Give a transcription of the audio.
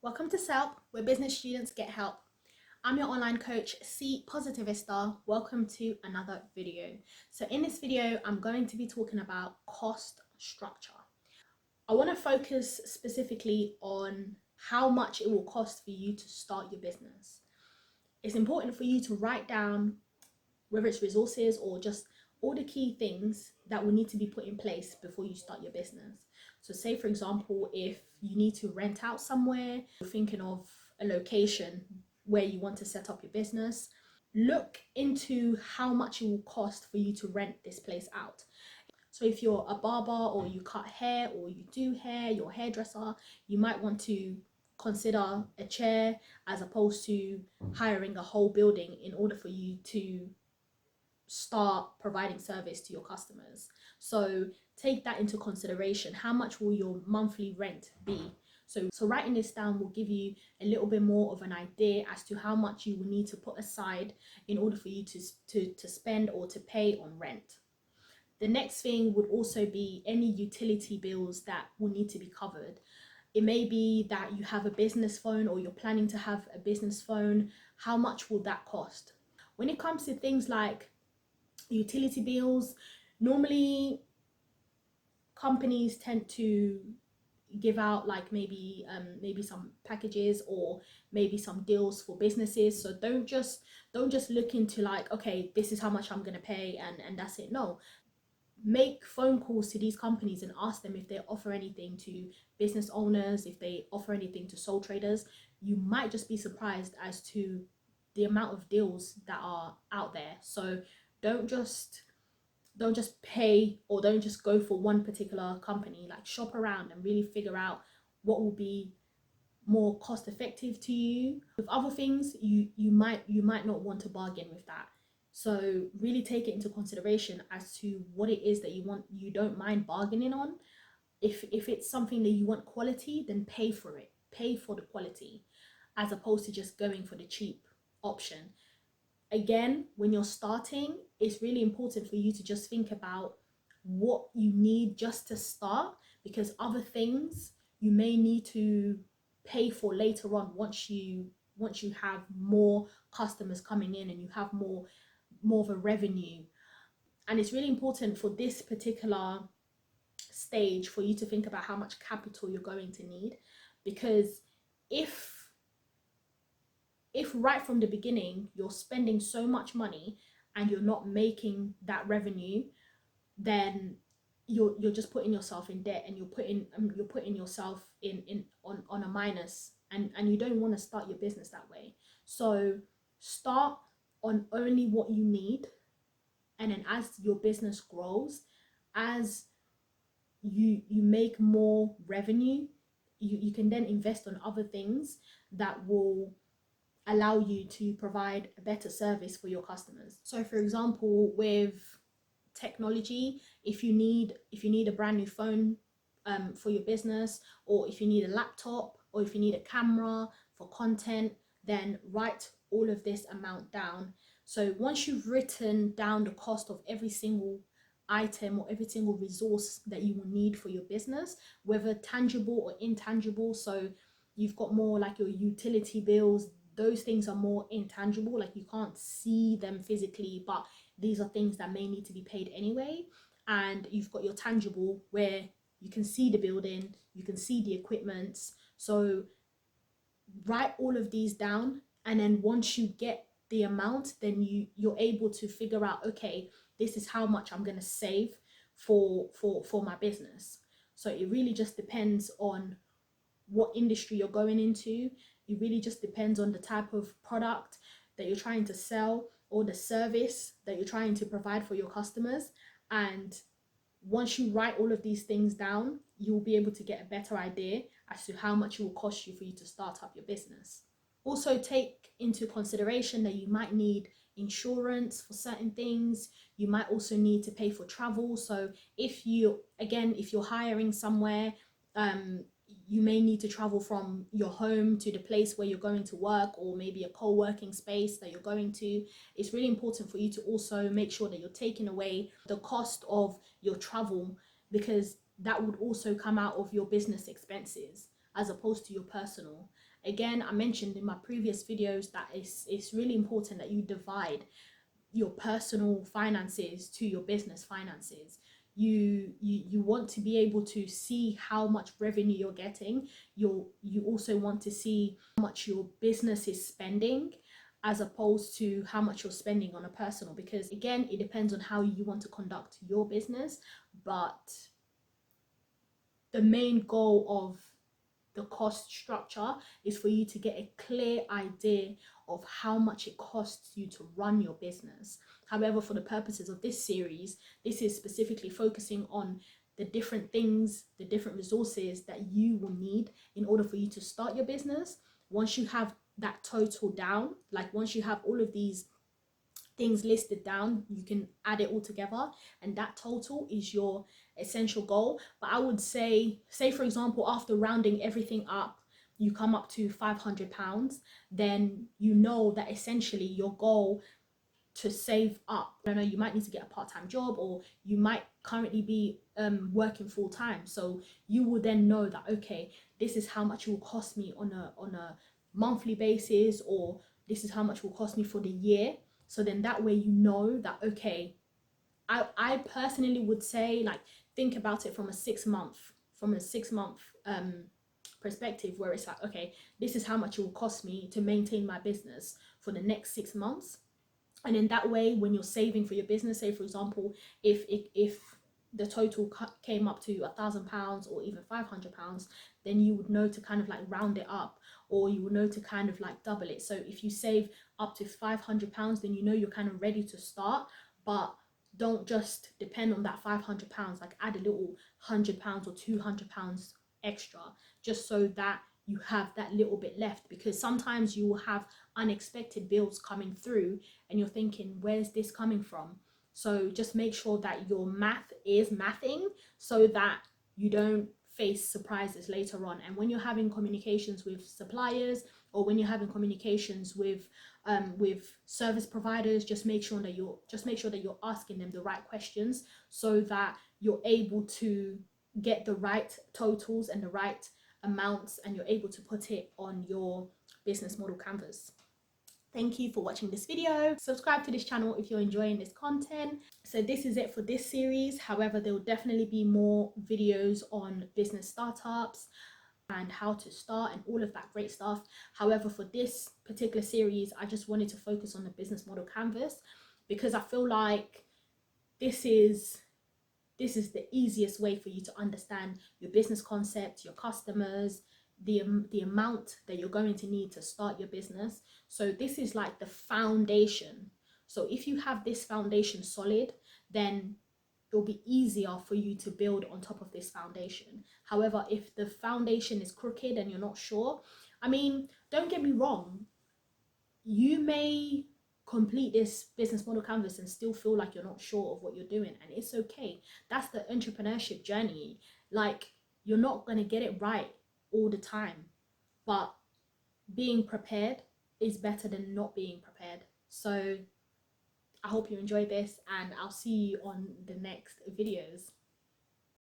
Welcome to SELP, where business students get help. I'm your online coach, C Positivista. Welcome to another video. So in this video, I'm going to be talking about cost structure. I want to focus specifically on how much it will cost for you to start your business. It's important for you to write down whether it's resources or just all the key things that will need to be put in place before you start your business. So say for example, if you need to rent out somewhere, you're thinking of a location where you want to set up your business, look into how much it will cost for you to rent this place out. So if you're a barber or you cut hair or you do hair, you're a hairdresser, you might want to consider a chair as opposed to hiring a whole building in order for you to start providing service to your customers. So take that into consideration. How much will your monthly rent be? So writing this down will give you a little bit more of an idea as to how much you will need to put aside in order for you to spend or to pay on rent. The next thing would also be any utility bills that will need to be covered. It may be that you have a business phone or you're planning to have a business phone. How much will that cost? When it comes to things like utility bills, normally companies tend to give out like maybe some packages or maybe some deals for businesses. So don't just look into like, okay, this is how much I'm gonna pay and that's it. No, make phone calls to these companies and ask them if they offer anything to business owners, if they offer anything to sole traders. You might just be surprised as to the amount of deals that are out there. So don't just pay or don't just go for one particular company. Like, shop around and really figure out what will be more cost effective to you. With other things, you might not want to bargain with that. So really take it into consideration as to what it is that you don't mind bargaining on. If it's something that you want quality, then pay for it. Pay for the quality as opposed to just going for the cheap option. Again, when you're starting, it's really important for you to just think about what you need just to start, because other things you may need to pay for later on once you have more customers coming in and you have more of a revenue. And it's really important for this particular stage for you to think about how much capital you're going to need, because if right from the beginning you're spending so much money and you're not making that revenue, then you're just putting yourself in debt and you're putting yourself in on a minus, and you don't want to start your business that way. So start on only what you need, and then as your business grows, as you make more revenue, you can then invest on other things that will allow you to provide a better service for your customers. So for example, with technology, if you need a brand new phone for your business, or if you need a laptop, or if you need a camera for content, then write all of this amount down. So once you've written down the cost of every single item or every single resource that you will need for your business, whether tangible or intangible, so you've got more like your utility bills, those things are more intangible, like you can't see them physically, but these are things that may need to be paid anyway. And you've got your tangible, where you can see the building, you can see the equipment. So write all of these down, and then once you get the amount, then you're able to figure out, okay, this is how much I'm going to save for my business. So it really just depends on what industry you're going into. It really just depends on the type of product that you're trying to sell or the service that you're trying to provide for your customers. And once you write all of these things down, you'll be able to get a better idea as to how much it will cost you for you to start up your business. Also take into consideration that you might need insurance for certain things. You might also need to pay for travel. So if you're hiring somewhere, you may need to travel from your home to the place where you're going to work, or maybe a co-working space that you're going to. It's really important for you to also make sure that you're taking away the cost of your travel, because that would also come out of your business expenses as opposed to your personal. Again, I mentioned in my previous videos that it's really important that you divide your personal finances to your business finances. You want to be able to see how much revenue you're getting. You also want to see how much your business is spending, as opposed to how much you're spending on a personal, because again, it depends on how you want to conduct your business. But the main goal of the cost structure is for you to get a clear idea of how much it costs you to run your business. However, for the purposes of this series, this is specifically focusing on the different things, the different resources that you will need in order for you to start your business. Once you have that total down, like once you have all of these things listed down, you can add it all together, and that total is your essential goal. But I would say for example, after rounding everything up, you come up to £500, then you know that essentially your goal to save up, I don't know, you might need to get a part-time job, or you might currently be working full-time, so you will then know that, okay, this is how much it will cost me on a monthly basis, or this is how much it will cost me for the year. So then that way you know that, okay, I personally would say, like, think about it from a 6 month perspective, where it's like, okay, this is how much it will cost me to maintain my business for the next 6 months. And in that way, when you're saving for your business, say for example, if the total came up to £1,000 or even £500, then you would know to kind of like round it up, or you would know to kind of like double it. So if you save up to £500, then you know you're kind of ready to start. But don't just depend on that £500, like add a little £100 or £200 extra, just so that you have that little bit left, because sometimes you will have unexpected bills coming through and you're thinking, where's this coming from? So just make sure that your math is mathing, so that you don't face surprises later on. And when you're having communications with suppliers, or when you're having communications with service providers, just make sure that you're asking them the right questions, so that you're able to get the right totals and the right amounts, and you're able to put it on your business model canvas. Thank you for watching this video. Subscribe to this channel if you're enjoying this content. So this is it for this series. However, there will definitely be more videos on business startups and how to start and all of that great stuff. However, for this particular series, I just wanted to focus on the business model canvas, because I feel like this is the easiest way for you to understand your business concept, your customers, the amount that you're going to need to start your business. So this is like the foundation. So if you have this foundation solid, then it'll be easier for you to build on top of this foundation. However, if the foundation is crooked and you're not sure, I mean, don't get me wrong, you may complete this business model canvas and still feel like you're not sure of what you're doing, and it's okay. That's the entrepreneurship journey. Like, you're not going to get it right all the time, but being prepared is better than not being prepared. So I hope you enjoyed this, and I'll see you on the next videos.